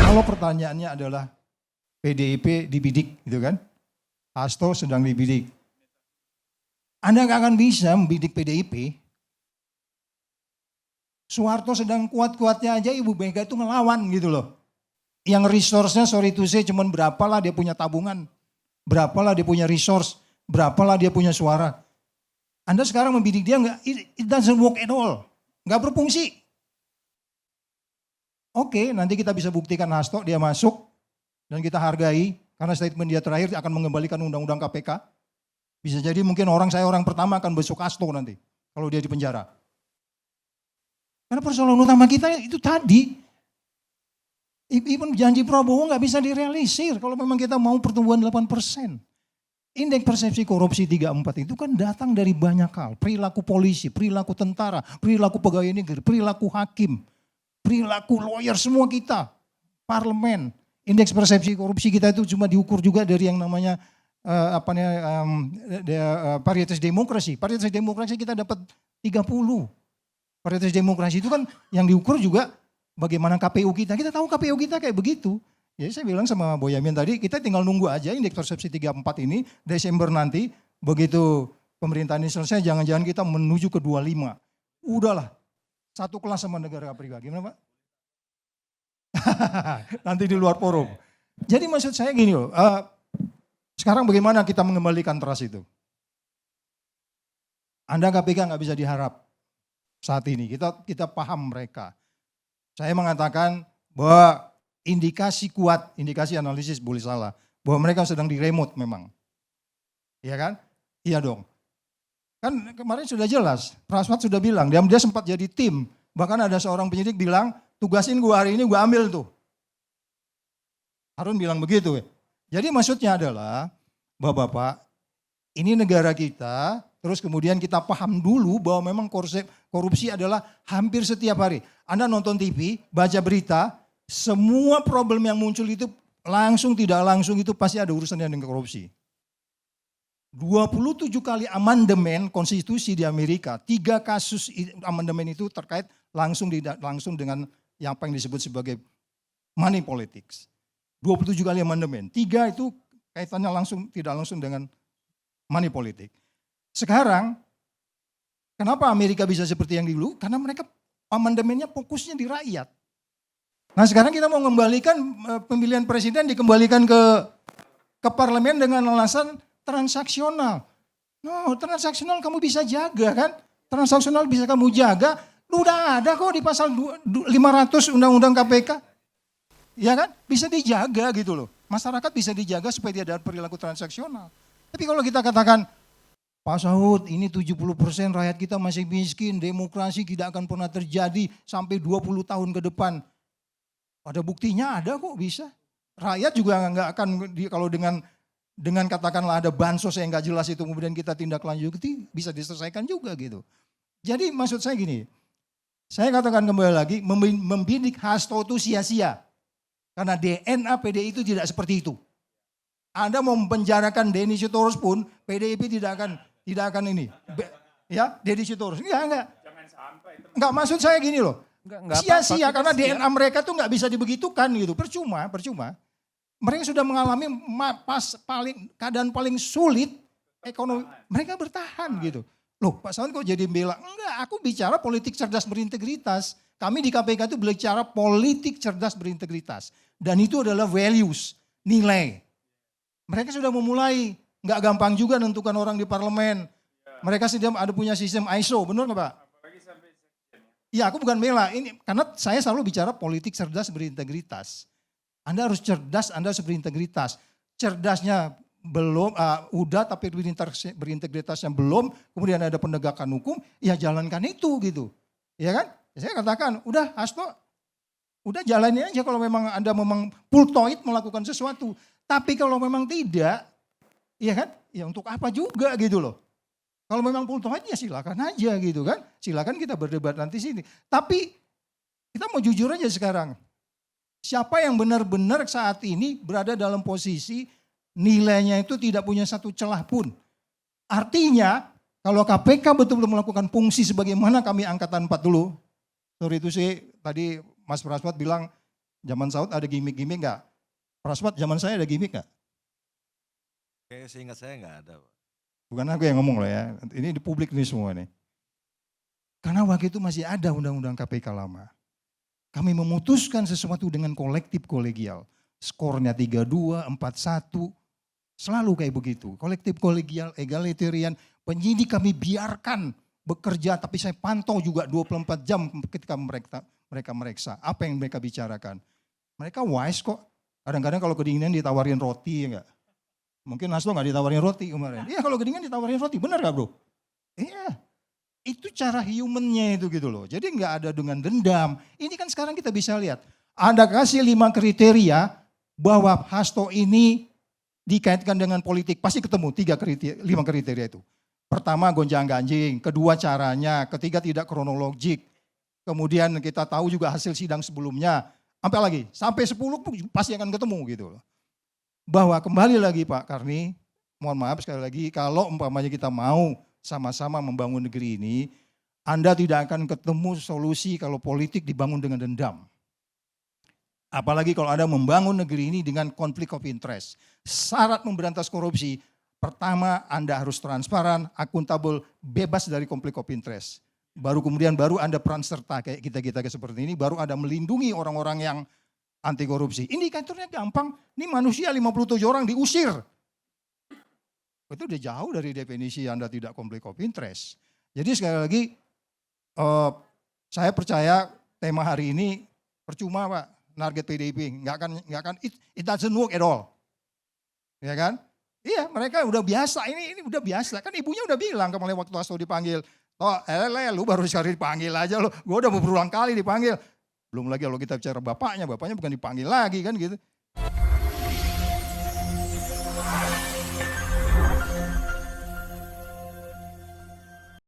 Kalau pertanyaannya adalah PDIP dibidik gitu kan, Hasto sedang dibidik. Anda nggak akan bisa membidik PDIP. Soeharto sedang kuat-kuatnya aja Ibu Mega itu ngelawan gitu loh. Yang resource-nya sorry to say cuman berapalah dia punya tabungan, berapalah dia punya resource, berapalah dia punya suara. Anda sekarang membidik dia nggak, it doesn't work at all, nggak berfungsi. Oke, nanti kita bisa buktikan Hasto dia masuk dan kita hargai karena statement dia terakhir akan mengembalikan undang-undang KPK. Bisa jadi mungkin saya orang pertama akan besok Hasto nanti kalau dia di penjara. Karena persoalan utama kita itu tadi, even janji Prabowo nggak bisa direalisir kalau memang kita mau pertumbuhan 8%. Indeks persepsi korupsi 34 itu kan datang dari banyak hal. Perilaku polisi, perilaku tentara, perilaku pegawai negeri, perilaku hakim, perilaku lawyer semua kita. Parlemen, indeks persepsi korupsi kita itu cuma diukur juga dari yang namanya varietas demokrasi. Varietas demokrasi kita dapat 30. Varietas demokrasi itu kan yang diukur juga bagaimana KPU kita. Kita tahu KPU kita kayak begitu. Ya saya bilang sama Boyamin tadi, kita tinggal nunggu aja indeks persepsi 34 ini Desember nanti. Begitu pemerintahan ini selesai, jangan-jangan kita menuju ke 25. Udahlah, satu kelas sama negara Afrika. Gimana Pak? Nanti di luar forum. Jadi maksud saya gini loh, sekarang bagaimana kita mengembalikan trust itu? Anda KPK nggak bisa diharap saat ini, kita paham mereka. Saya mengatakan bahwa indikasi kuat, indikasi analisis boleh salah, bahwa mereka sedang di-remote memang. Iya kan? Iya dong. Kan kemarin sudah jelas, Prasmat sudah bilang, dia sempat jadi tim. Bahkan ada seorang penyidik bilang, tugasin gue hari ini gue ambil tuh. Harun bilang begitu. Jadi maksudnya adalah, Bapak-bapak, ini negara kita, terus kemudian kita paham dulu bahwa memang korupsi adalah hampir setiap hari. Anda nonton TV, baca berita, semua problem yang muncul itu langsung tidak langsung itu pasti ada urusannya dengan korupsi. 27 kali amandemen konstitusi di Amerika, 3 kasus amandemen itu terkait langsung dengan yang apa yang disebut sebagai money politics. 27 kali amandemen, 3 itu kaitannya tidak langsung dengan money politik. Sekarang, kenapa Amerika bisa seperti yang dulu? Karena mereka amandemennya fokusnya di rakyat. Nah sekarang kita mau mengembalikan pemilihan presiden dikembalikan ke parlemen dengan alasan transaksional. No, transaksional kamu bisa jaga kan? Transaksional bisa kamu jaga. Udah ada kok di pasal 500 Undang-Undang KPK. Ya kan? Bisa dijaga gitu loh. Masyarakat bisa dijaga supaya tidak ada perilaku transaksional. Tapi kalau kita katakan, Pak Saud ini 70% rakyat kita masih miskin, demokrasi tidak akan pernah terjadi sampai 20 tahun ke depan. Ada buktinya ada kok bisa. Rakyat juga nggak akan kalau dengan katakanlah ada bansos yang nggak jelas itu kemudian kita tindak lanjuti bisa diselesaikan juga gitu. Jadi maksud saya gini, saya katakan kembali lagi membidik Hasto itu sia-sia. Karena DNA PDI itu tidak seperti itu. Anda mau mempenjarakan Denny Sitorus pun PDIP tidak akan ini. Ya, Denny Sitorus. Enggak. Jangan sampai. Enggak, maksud saya gini loh. Sia-sia karena siap. DNA mereka tuh nggak bisa dibegitukan gitu. Percuma. Mereka sudah mengalami keadaan paling sulit ekonomi. Mereka bertahan gitu. Loh Pak Saud kok jadi bela? Enggak, aku bicara politik cerdas berintegritas. Kami di KPK itu bicara politik cerdas berintegritas. Dan itu adalah values, nilai. Mereka sudah memulai. Nggak gampang juga menentukan orang di parlemen. Mereka sudah ada punya sistem ISO, benar nggak Pak? Ya aku bukan bela, ini karena saya selalu bicara politik cerdas berintegritas. Anda harus cerdas, Anda harus berintegritas. Cerdasnya belum, udah tapi berintegritasnya belum, kemudian ada penegakan hukum, ya jalankan itu gitu. Ya kan? Saya katakan, udah Hasto, udah jalani aja kalau memang Anda memang pultoid melakukan sesuatu. Tapi kalau memang tidak, ya kan? Ya untuk apa juga gitu loh. Kalau memang pultoid ya silakan aja gitu kan. Silakan kita berdebat nanti sini. Tapi kita mau jujur aja sekarang. Siapa yang benar-benar saat ini berada dalam posisi nilainya itu tidak punya satu celah pun. Artinya kalau KPK betul-betul melakukan fungsi sebagaimana kami angkatan 40. Sorry itu sih tadi Mas Prasmat bilang Zaman Saud ada gimmick-gimmick nggak? Prasmat, zaman saya ada gimmick nggak? Kayaknya seingat saya nggak ada, Pak. Bukan aku yang ngomong loh ya, ini di publik nih semua nih. Karena waktu itu masih ada undang-undang KPK lama. Kami memutuskan sesuatu dengan kolektif kolegial. Skornya 3-2, 4-1, selalu kayak begitu. Kolektif kolegial, egalitarian, penyidik kami biarkan bekerja, tapi saya pantau juga 24 jam ketika mereka meriksa. Apa yang mereka bicarakan. Mereka wise kok. Kadang-kadang kalau kedinginan ditawarin roti, ya enggak? Mungkin Hasto nggak ditawarin roti kemarin. Iya kalau kedinginan ditawarin roti, benar gak bro? Iya. Itu cara humannya itu gitu loh. Jadi nggak ada dengan dendam. Ini kan sekarang kita bisa lihat. Anda kasih 5 kriteria bahwa Hasto ini dikaitkan dengan politik. Pasti ketemu 5 kriteria itu. Pertama gonjang ganjing, kedua caranya, ketiga tidak kronologik. Kemudian kita tahu juga hasil sidang sebelumnya. Sampai lagi, sampai 10 pun pasti akan ketemu gitu loh. Bahwa kembali lagi Pak Karni, mohon maaf sekali lagi, kalau umpamanya kita mau sama-sama membangun negeri ini, Anda tidak akan ketemu solusi kalau politik dibangun dengan dendam. Apalagi kalau Anda membangun negeri ini dengan konflik of interest. Syarat memberantas korupsi, pertama Anda harus transparan, akuntabel, bebas dari konflik of interest. Baru kemudian Anda peran serta kayak kita-kita seperti ini, baru Anda melindungi orang-orang yang anti korupsi. Indikatornya gampang, ini manusia 57 orang diusir. Itu udah jauh dari definisi Anda tidak konflik of interest. Jadi sekali lagi, saya percaya tema hari ini percuma Pak, target PDIP, nggak akan, it doesn't work at all. Ya kan? Iya mereka udah biasa, ini udah biasa. Kan ibunya udah bilang kemarin waktu Hasto dipanggil, lu baru sekali dipanggil aja lu, gue udah berulang kali dipanggil. Belum lagi kalau kita bicara bapaknya bukan dipanggil lagi kan gitu.